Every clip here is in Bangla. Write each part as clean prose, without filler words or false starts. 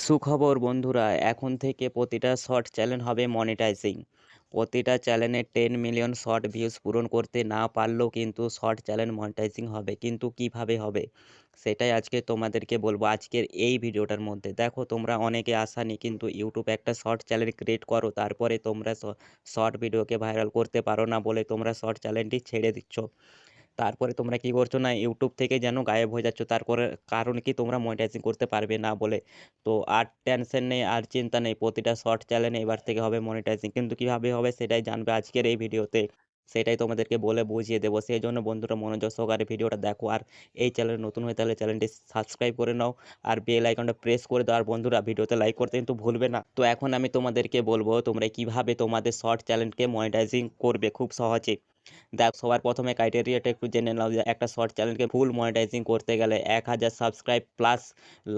সুখবর বন্ধুরা, এখন থেকে প্রতিটা শর্ট চ্যানেল হবে মনিটাইজিং। প্রতিটা চ্যানেলে 10 মিলিয়ন শর্ট ভিউজ পূরণ করতে না পারলেও কিন্তু শর্ট চ্যানেল মনিটাইজিং হবে। কিন্তু কিভাবে হবে? সেটাই আজকে তোমাদেরকে বলবো আজকের এই ভিডিওটার মধ্যে। দেখো, তোমরা অনেকে আশা নিয়ে কিন্তু ইউটিউবে একটা শর্ট চ্যানেল ক্রিয়েট করো, তারপরে তোমরা শর্ট ভিডিওকে ভাইরাল করতে পারো না বলে তোমরা শর্ট চ্যানেলটি ছেড়ে দিচ্ছ। তারপরে তোমরা কি করছো না, ইউটিউব থেকে যেন গায়েব হয়ে যাচ্ছ। তারপরে কারণ কি, তোমরা মনিটাইজিং করতে পারবে না বলে। তো আর টেনশন নেই, আর চিন্তা নেই, প্রতিটা শর্ট চ্যানেলে এবার থেকে হবে মনিটাইজিং। কিন্তু কিভাবে হবে সেটাই জানবে আজকের এই ভিডিওতে। সেটাই তোমাদেরকে বলে বুঝিয়ে দেবো। সেই জন্য বন্ধুরা মনোযোগ সহকারে ভিডিওটা দেখো। আর এই চ্যানেলে নতুন হয়ে তাহলে চ্যানেলটি সাবস্ক্রাইব করে নাও, আর বেল আইকনটা প্রেস করে দাও। আর বন্ধুরা ভিডিওতে লাইক করতে কিন্তু ভুলবে না। তো এখন আমি তোমাদেরকে বলবো তোমরা কিভাবে তোমাদের শর্ট চ্যানেলকে মনিটাইজিং করবে খুব সহজে। দেখ, সবার প্রথমে ক্রাইটেরিয়াটা একটু জেনে নাও যে একটা শর্ট চ্যানেলকে ফুল মনিটাইজিং করতে গেলে 1000 সাবস্ক্রাইব প্লাস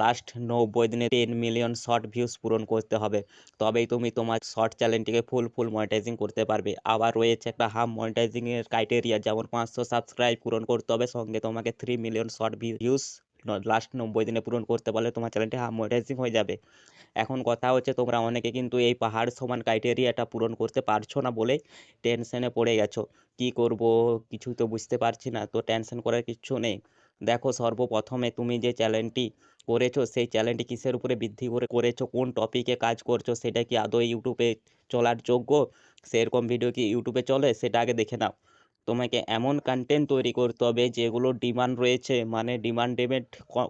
লাস্ট 90 দিনে 10 মিলিয়ন শর্ট ভিউজ পূরণ করতে হবে। তবেই তুমি তোমার শর্ট চ্যানেলটিকে ফুল মনিটাইজিং করতে পারবে। আবার রয়েছে একটা হাফ মনিটাইজিং এর ক্রাইটেরিয়া, যেমন 500 সাবস্ক্রাইব পূরণ করতে হবে, সঙ্গে তোমাকে 3 মিলিয়ন শর্ট ভিউজ লাস্ট 90 দিনে পূরণ করতে পারলে তোমার চ্যানেলটি হাফ মনিটাইজিং হয়ে যাবে। এখন কথা হচ্ছে, তোমরা অনেকে কিন্তু এই পাহাড় সমান ক্রাইটেরিয়াটা পূরণ করতে পারছো না বলে টেনশনে পড়ে গেছো। কি করব, কিছুই তো বুঝতে পারছি না। তো টেনশন করার কিচ্ছু নেই। দেখো, সর্বপ্রথমে তুমি যে চ্যানেলটি করেছো সেই চ্যানেলটি কিসের উপরে বৃদ্ধি করে করেছো, কোন টপিকে কাজ করছো, সেটা কি আদৌ ইউটিউবে চলার যোগ্য, সেরকম ভিডিও কি ইউটিউবে চলে, সেটা আগে দেখে নাও। তোমাকে এমন কন্টেন্ট তৈরি করতে হবে যেগুলো ডিমান্ড রয়েছে, মানে ডিমান্ডেড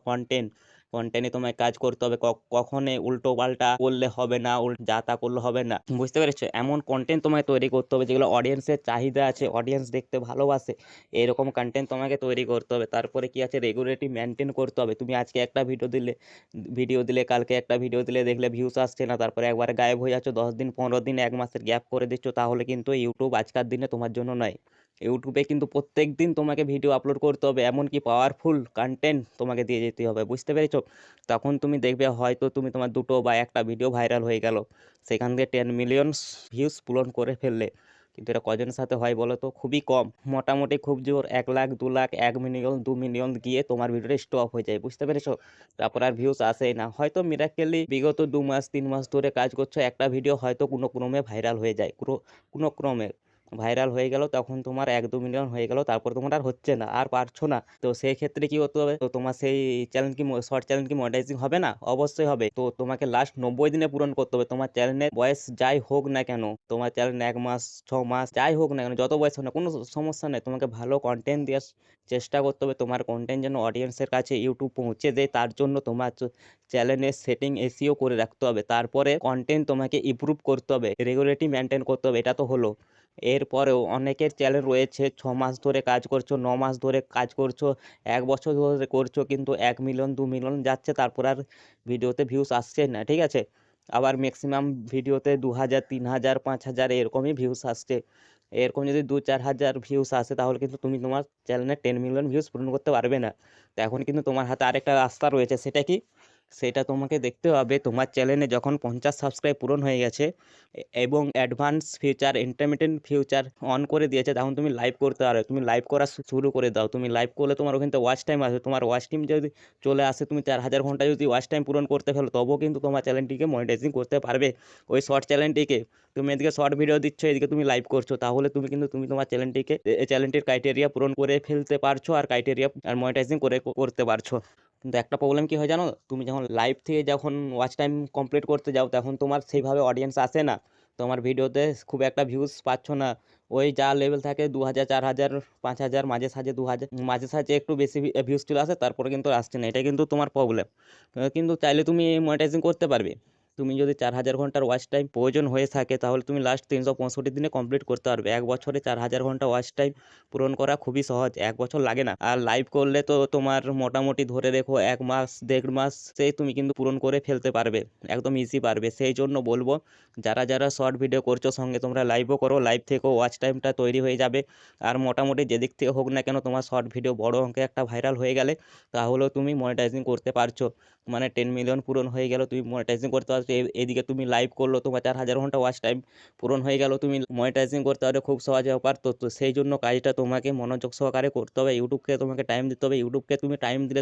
কন্টেন্ট। কন্টেন্টে তোমায় কাজ করতে হবে। কখনোই উল্টো পাল্টা করলে হবে না, যা তা করলে হবে না। বুঝতে পেরেছো? এমন কন্টেন্ট তোমায় তৈরি করতে হবে যেগুলো অডিয়েন্সের চাহিদা আছে, অডিয়েন্স দেখতে ভালোবাসে, এরকম কন্টেন্ট তোমাকে তৈরি করতে হবে। তারপরে কি আছে, রেগুলারিটি মেনটেন করতে হবে। তুমি আজকে একটা ভিডিও দিলে কালকে একটা ভিডিও দিলে, দেখলে ভিউজ আসছে না, তারপরে একবারে গায়েব হয়ে যাচ্ছ, 10 দিন 15 দিন 1 মাসের গ্যাপ করে দিচ্ছ, তাহলে কিন্তু ইউটিউব আজকের দিনে তোমার জন্য নয়। ইউটিউবে কিন্তু প্রত্যেক দিন তোমাকে ভিডিও আপলোড করতে হবে, এমনকি পাওয়ারফুল কন্টেন্ট তোমাকে দিয়ে যেতে হবে। বুঝতে পেরেছো? তখন তুমি দেখবে হয়তো তুমি তোমার দুটো বা একটা ভিডিও ভাইরাল হয়ে গেল, সেখান থেকে 10 মিলিয়ন ভিউজ পূরণ করে ফেললে। কিন্তু এটা কজনের সাথে হয় বলো তো? খুবই কম। মোটামুটি খুব জোর 1 লাখ 2 লাখ 1 মিলিয়ন 2 মিলিয়ন গিয়ে তোমার ভিডিওটা স্টপ হয়ে যায়। বুঝতে পেরেছো? তারপর আর ভিউজ আসেই না। হয়তো মিরাক্কেলি বিগত 2 মাস 3 মাস ধরে কাজ করছো, একটা ভিডিও হয়তো কোনো ক্রমে ভাইরাল হয়ে যায়, কোনো ক্রমে ভাইরাল হয়ে গেল, তখন তোমার 1-2 মিলিয়ন হয়ে গেল, তারপর তোমার আর হচ্ছে না, আর পারছো না। তো সেই ক্ষেত্রে কি করতে হবে? তো তোমার সেই চ্যানেল কি শর্ট চ্যানেল কি মনিটাইজিং হবে না? অবশ্যই হবে। তো তোমাকে লাস্ট 90 দিনে পূরণ করতে হবে। তোমার চ্যানেলের বয়স যাই হোক না কেন, তোমার চ্যানেল 1 মাস 6 মাস যাই হোক না কেন, যত বয়স হোক না, কোনো সমস্যা নেই। তোমাকে ভালো কন্টেন্ট দেওয়ার চেষ্টা করতে হবে। তোমার কন্টেন্ট যেন অডিয়েন্সের কাছে ইউটিউব পৌঁছে দেয়, তার জন্য তোমার চ্যানেলের সেটিং এসইও করে রাখতে হবে। তারপরে কন্টেন্ট তোমাকে ইমপ্রুভ করতে হবে, রেগুলারিটি মেনটেন করতে হবে। এটা তো হলো। এরপরেও অনেকের চ্যানেল রয়েছে 6 মাস ধরে কাজ করছো, 9 মাস ধরে কাজ করছো, 1 বছর ধরে করছো, কিন্তু 1 মিলিয়ন 2 মিলিয়ন যাচ্ছে, তারপর আর ভিডিওতে ভিউজ আসছে না। ঠিক আছে? আবার ম্যাক্সিমাম ভিডিওতে 2000 3000 5000 এরকমই ভিউজ আসছে। এরকম যদি 2-4 হাজার ভিউজ আসে, তাহলে কিন্তু তুমি তোমার চ্যানেলে 10 মিলিয়ন ভিউজ পূরণ করতে পারবে না। তো এখন কিন্তু তোমার হাতে আরেকটা রাস্তা রয়েছে। সেটা কি? সেটা তোমাকে দেখতে হবে, তোমার চ্যানেলে যখন 50 সাবস্ক্রাইব পূরণ হয়ে গেছে এবং advance feature, intermittent future on করে দিয়েছে, তখন তুমি লাইভ করতে পারো। তুমি লাইভ করা শুরু করে দাও। তুমি লাইভ করলে তোমার ওখান থেকে ওয়াচ টাইম আসবে। তোমার ওয়াচ টাইম যদি চলে আসে, তুমি 4000 ঘন্টা যদি ওয়াচ টাইম পূরণ করতে ফেলো, তবুও কিন্তু তোমার চ্যানেলটিকে মনিটাইজিং করতে পারবে, ওই শর্ট চ্যানেলটিকে। তুমি এদিকে শর্ট ভিডিও দিচ্ছ, এদিকে তুমি লাইভ করছো, তাহলে তুমি তোমার চ্যানেলটিকে চ্যানেলটির ক্রাইটেরিয়া পূরণ করে ফেলতে পারছো, আর ক্রাইটেরিয়া আর মনিটাইজিং করতে পারছো। কিন্তু একটা প্রবলেম কি হয় জানো? তুমি যখন লাইভ থেকে যখন ওয়াচ টাইম কমপ্লিট করতে যাও, তখন তোমার সেইভাবে অডিয়েন্স আসে না। তোমার ভিডিওতে খুব একটা ভিউজ পাচ্ছ না। ওই যা লেভেল থাকে 2000 4000 5000, মাঝে সাঝে 2000, মাঝে সাঝে একটু বেশি ভিউজ চলে আসে, তারপরে কিন্তু আসছে না। এটা কিন্তু তোমার প্রবলেম। কিন্তু চাইলে তুমি মনিটাইজিং করতে পারবে। তুমি যদি 4000 ঘন্টার ওয়াচ টাইম প্রয়োজন হয়ে থাকে, তাহলে তুমি লাস্ট 365 দিনে কমপ্লিট করতে পারবে। 1 বছরে 4000 ঘন্টা ওয়াচ টাইম পূরণ করা খুবই সহজ, 1 বছর লাগে না। আর লাইভ করলে তো তোমার মোটামুটি ধরে রেখো 1 মাস 1.5 মাস সেই তুমি কিন্তু পূরণ করে ফেলতে পারবে, একদম ইজি পারবে। সেই জন্য বলবো, যারা শর্ট ভিডিও করছো, সঙ্গে তোমরা লাইভও করো, লাইভ থেকেও ওয়াচ টাইমটা তৈরি হয়ে যাবে। আর মোটামুটি যেদিক থেকে হোক না কেন, তোমার শর্ট ভিডিও বড় অঙ্কে একটা ভাইরাল হয়ে গেলে, তাহলেও তুমি মনিটাইজিং করতে পারছো। মানে 10 মিলিয়ন পূরণ হয়ে গেল, তুমি মনিটাইজিং করতে পারছো। তো এদিকে তুমি লাইভ করলো, তোমার 4,000 ঘন্টা ওয়াচ টাইম পূরণ হয়ে গেল। তুমি মনিটাইজিং করতে পারো খুব সহজে পারতো। তো সেই জন্য কাজটা তোমাকে মনোযোগ সহকারে করতে হবে। ইউটিউবকে তোমাকে টাইম দিতে হবে। ইউটিউবকে তুমি টাইম দিলে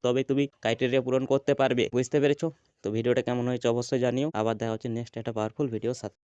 তবেই তুমি ক্রাইটেরিয়া পূরণ করতে পারবে। বুঝতে পেরেছো? তো ভিডিওটা কেমন হয়েছে অবশ্যই জানিও। আবার দেখা হচ্ছে নেক্সট একটা পাওয়ারফুল ভিডিওর সাথে।